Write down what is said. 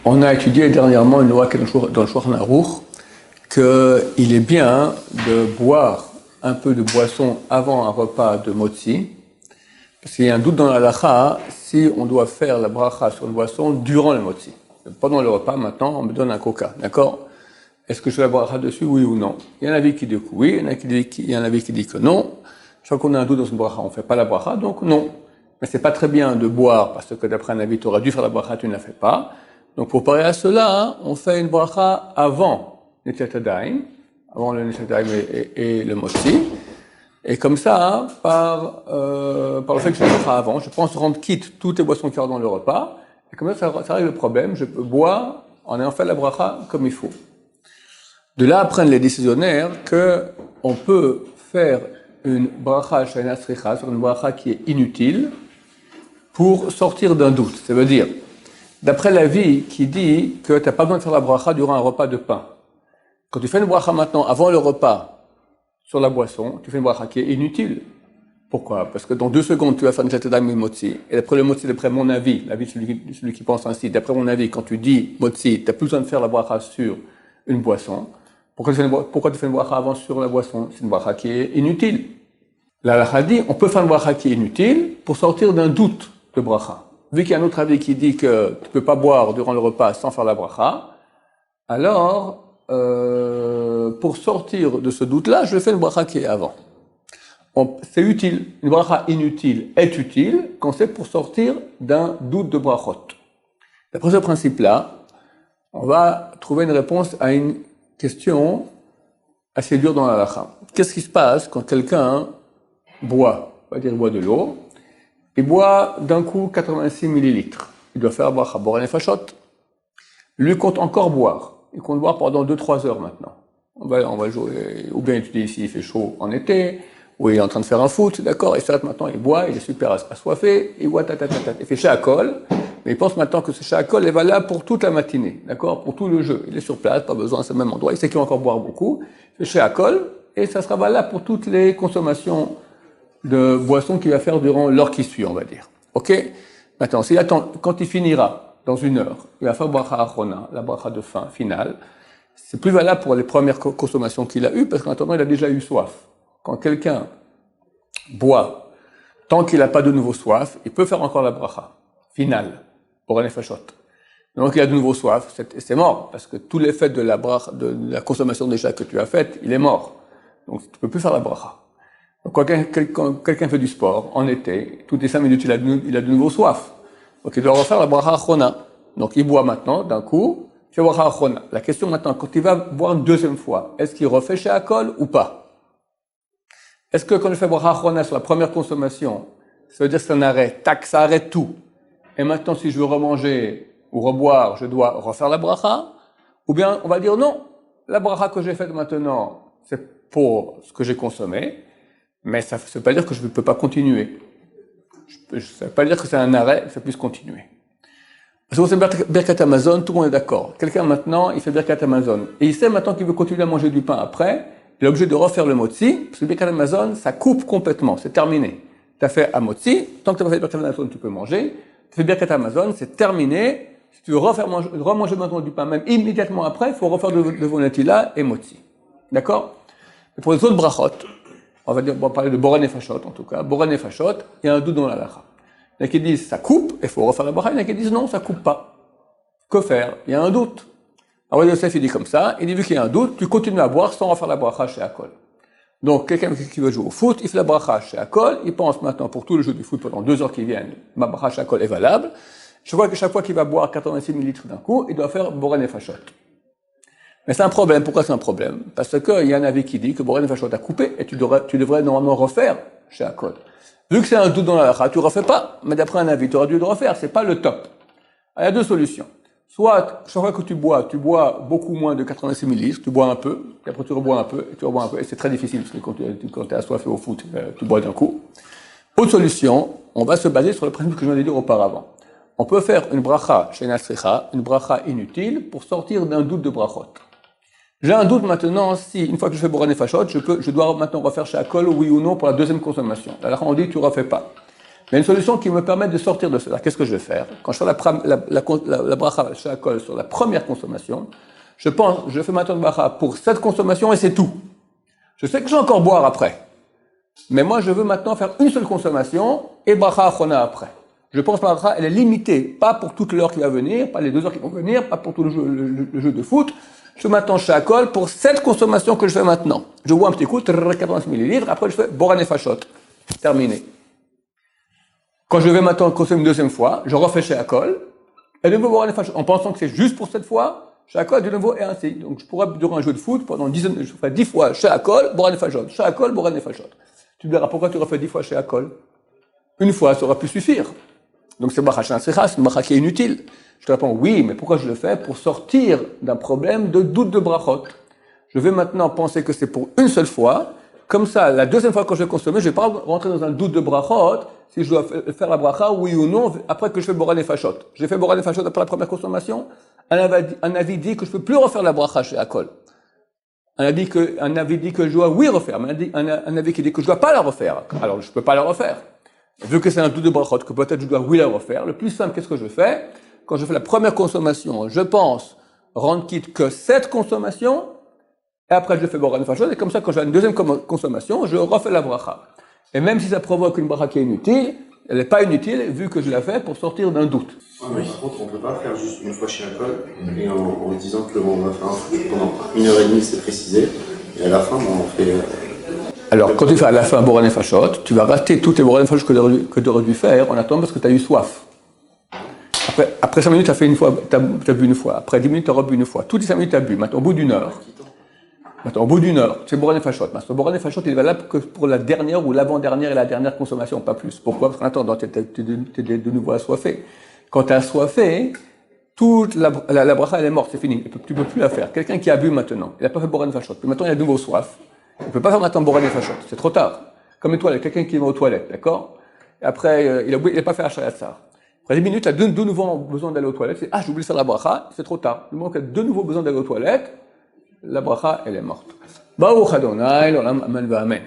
On a étudié dernièrement une loi qui est dans le Shulchan Aruch, qu'il est bien de boire un peu de boisson avant un repas de motzi, parce qu'il y a un doute dans la halakha si on doit faire la bracha sur une boisson durant le motzi. Pendant le repas, maintenant, on me donne un coca, d'accord? Est-ce que je fais la bracha dessus, oui ou non? Il y a un avis qui dit que oui, il y a un avis qui dit que non. Je crois qu'on a un doute dans une bracha, on ne fait pas la bracha, donc non. Mais c'est pas très bien de boire, parce que d'après un avis, tu aurais dû faire la bracha, tu ne la fais pas. Donc pour parer à cela, on fait une bracha avant Netilat Yadayim, avant le Netilat Yadayim et le motzi. Et comme ça, par le fait que je fais la bracha avant, je pense rendre quitte toutes les boissons qui rentrent dans le repas. Et comme ça règle le problème, je peux boire en ayant fait la bracha comme il faut. De là apprennent les décisionnaires qu'on peut faire une bracha she'eina tzricha, sur une bracha qui est inutile, pour sortir d'un doute. Ça veut dire, d'après l'avis qui dit que tu n'as pas besoin de faire la bracha durant un repas de pain. Quand tu fais une bracha maintenant, avant le repas, sur la boisson, tu fais une bracha qui est inutile. Pourquoi? Parce que dans 2 secondes, tu vas faire une Netilat Yadayim et motzi. Et d'après le motzi, d'après mon avis, l'avis de celui qui pense ainsi, d'après mon avis, quand tu dis motzi, tu n'as plus besoin de faire la bracha sur une boisson. Pourquoi tu fais une bracha avant sur la boisson? C'est une bracha qui est inutile. La halakha dit, on peut faire une bracha qui est inutile pour sortir d'un doute de bracha. Vu qu'il y a un autre avis qui dit que tu peux pas boire durant le repas sans faire la bracha, alors, pour sortir de ce doute-là, je fais une bracha qui est avant. C'est utile. Une bracha inutile est utile quand c'est pour sortir d'un doute de brachot. D'après ce principe-là, on va trouver une réponse à une question assez dure dans la halakha. Qu'est-ce qui se passe quand quelqu'un boit, on va dire boit de l'eau, il boit d'un coup 86 millilitres. Il doit faire la bracha boren nefashot. Lui compte encore boire. Il compte boire pendant 2-3 heures maintenant. On va jouer, ou bien étudier ici, il fait chaud en été, ou il est en train de faire un foot, d'accord, et ça maintenant il boit, il est super assoiffé, il boit il fait sha'akol, mais il pense maintenant que ce sha'akol est valable pour toute la matinée, d'accord, pour tout le jeu. Il est sur place, pas besoin, c'est le même endroit, il sait qu'il va encore boire beaucoup, il fait sha'akol, et ça sera valable pour toutes les consommations de boissons qu'il va faire durant l'heure qui suit, on va dire. Ok? Maintenant, s'il attend, quand il finira, dans 1 heure, il va faire bracha achona, la bracha de fin, finale, c'est plus valable pour les premières consommations qu'il a eues, parce qu'en attendant, il a déjà eu soif. Quand quelqu'un boit, tant qu'il n'a pas de nouveau soif, il peut faire encore la bracha finale, boren nefashot. Donc il a de nouveau soif, c'est mort, parce que tout l'effet de la consommation déjà que tu as faite, il est mort. Donc tu ne peux plus faire la bracha. Donc quand quelqu'un fait du sport, en été, toutes les 5 minutes, il a de nouveau soif. Donc il doit refaire la bracha achona. Donc il boit maintenant, d'un coup, il fait bracha achona. La question maintenant, quand il va boire une 2e fois, est-ce qu'il refait sha'akol ou pas? Est-ce que quand je fais bracha achona sur la première consommation, ça veut dire que c'est un arrêt, tac, ça arrête tout. Et maintenant, si je veux remanger ou reboire, je dois refaire la bracha? Ou bien on va dire non, la bracha que j'ai faite maintenant, c'est pour ce que j'ai consommé, mais ça ne veut pas dire que je ne peux pas continuer. Ça ne veut pas dire que c'est un arrêt, que ça puisse continuer. Parce que c'est Birkat Hamazon, tout le monde est d'accord. Quelqu'un maintenant, il fait Birkat Hamazon. Et il sait maintenant qu'il veut continuer à manger du pain après, il est obligé de refaire le motzi, parce que le Birkat Hamazon, ça coupe complètement, c'est terminé. Tu as fait un motzi, tant que tu n'as pas fait Birkat Hamazon, tu peux manger. Tu fais Birkat Hamazon, c'est terminé. Si tu veux remanger maintenant du pain, même immédiatement après, il faut refaire de nouveau Netilat et motzi. D'accord? Et pour les autres brachot, on va parler de boren nefashot en tout cas. Boren nefashot, il y a un doute dans la halakha. Il y en a qui disent ça coupe, il faut refaire la bracha. Il y en a qui disent non, ça coupe pas. Que faire? Il y a un doute. Alors Yosef il dit comme ça, il dit vu qu'il y a un doute, tu continues à boire sans refaire la bracha sha'akol. Donc quelqu'un qui veut jouer au foot, il fait la bracha sha'akol, il pense maintenant pour tout le jeu du foot pendant 2 heures qui viennent, ma bracha sha'akol est valable. Je vois que chaque fois qu'il va boire 86 millilitres d'un coup, il doit faire boren nefashot. Mais c'est un problème. Pourquoi c'est un problème? Parce qu'il y a un avis qui dit que boren nefashot a coupé et tu devrais normalement refaire sha'akol. Vu que c'est un doute dans la halakha, tu ne refais pas, mais d'après un avis, tu aurais dû le refaire, c'est pas le top. Alors, il y a 2 solutions. Soit, chaque fois que tu bois beaucoup moins de 86 millilitres, tu bois un peu, et après tu rebois un peu, et tu rebois un peu, et c'est très difficile, parce que quand tu es assoiffé au foot, tu bois d'un coup. Autre solution, on va se baser sur le principe que je viens de dire auparavant. On peut faire une bracha she'eina tzricha, une bracha inutile, pour sortir d'un doute de brachot. J'ai un doute maintenant si, une fois que je fais boren nefashot, je dois maintenant refaire sha'akol, oui ou non, pour la 2e consommation. Alors on dit tu ne refais pas. Il y a une solution qui me permet de sortir de cela. Qu'est-ce que je vais faire? Quand je fais la bracha chez Akol sur la première consommation, je fais maintenant le bracha pour cette consommation et c'est tout. Je sais que je vais encore boire après. Mais moi, je veux maintenant faire une seule consommation et bracha achona après. Je pense que la bracha, elle est limitée, pas pour toute l'heure qui va venir, pas les 2 heures qui vont venir, pas pour tout le jeu de foot. Je fais maintenant chez Akol pour cette consommation que je fais maintenant. Je bois un petit coup, 80 millilitres, après je fais boran nefashot. Terminé. Quand je vais maintenant consommer une deuxième fois, je refais chez Akol, et de nouveau boran nefashot, en pensant que c'est juste pour cette fois, chez Akol de nouveau et ainsi. Donc je pourrais, durant un jeu de foot, pendant 10 fois chez Akol, boran nefashot, chez Akol, boran nefashot. Tu me diras, pourquoi tu refais 10 fois chez Akol? Une fois, ça aurait pu suffire. Donc c'est bracha shenasricha, c'est une bracha qui est inutile. Je te réponds, oui, mais pourquoi je le fais? Pour sortir d'un problème de doute de brachot. Je vais maintenant penser que c'est pour une seule fois. Comme ça, la deuxième fois que je vais consommer, je vais pas rentrer dans un doute de brachot, si je dois faire la bracha, oui ou non, après que je fais boran nefashot. J'ai fait boran nefashot après la première consommation. Un avis dit que je peux plus refaire la bracha chez Akol. Un avis dit que je dois oui refaire, mais un avis qui dit que je dois pas la refaire. Alors je peux pas la refaire. Vu que c'est un doute de brachot, que peut-être je dois oui la refaire, le plus simple, qu'est-ce que je fais? Quand je fais la première consommation, je pense rendre quitte que cette consommation, et après je fais boran nefashot, et comme ça, quand j'ai une deuxième consommation, je refais la bracha. Et même si ça provoque une bracha qui est inutile, elle n'est pas inutile, vu que je la fais pour sortir d'un doute. Ouais, mais par contre, on peut pas faire juste une fois chez Akol, et en disant que on va faire un foot pendant 1h30, c'est précisé, et à la fin, on fait... Alors, quand tu fais à la fin boran nefashot, tu vas rater tous tes boran nefashot que tu aurais dû faire en attendant parce que tu as eu soif. Après 5 minutes, tu as fait une fois, tu as bu une fois. Après 10 minutes, tu as rebu une fois. Toutes les 5 minutes, tu as bu. Maintenant, au bout d'une heure, c'est boran nefashot. Maintenant, boran nefashot, il est valable que pour la dernière ou l'avant-dernière et la dernière consommation, pas plus. Pourquoi? Parce qu'en attendant, tu es de nouveau assoiffé. Quand tu es assoiffé, toute la bracha, elle est morte, c'est fini. Tu peux plus la faire. Quelqu'un qui a bu maintenant, il n'a pas fait boran nefashot. Puis maintenant, il a de nouveau soif. Il ne peut pas faire maintenant boran nefashot. C'est trop tard. Comme les toilettes. Quelqu'un qui va aux toilettes, d'accord? Et après, il n'a pas fait Hashayat Sar. Après 10 minutes, tu as de nouveau besoin d'aller aux toilettes. C'est, j'ai oublié de faire la bracha, c'est trop tard. Du moment que tu as de nouveau besoin d'aller aux toilettes, la bracha, elle est morte. Baruch Adonai, l'olam, amen, amen.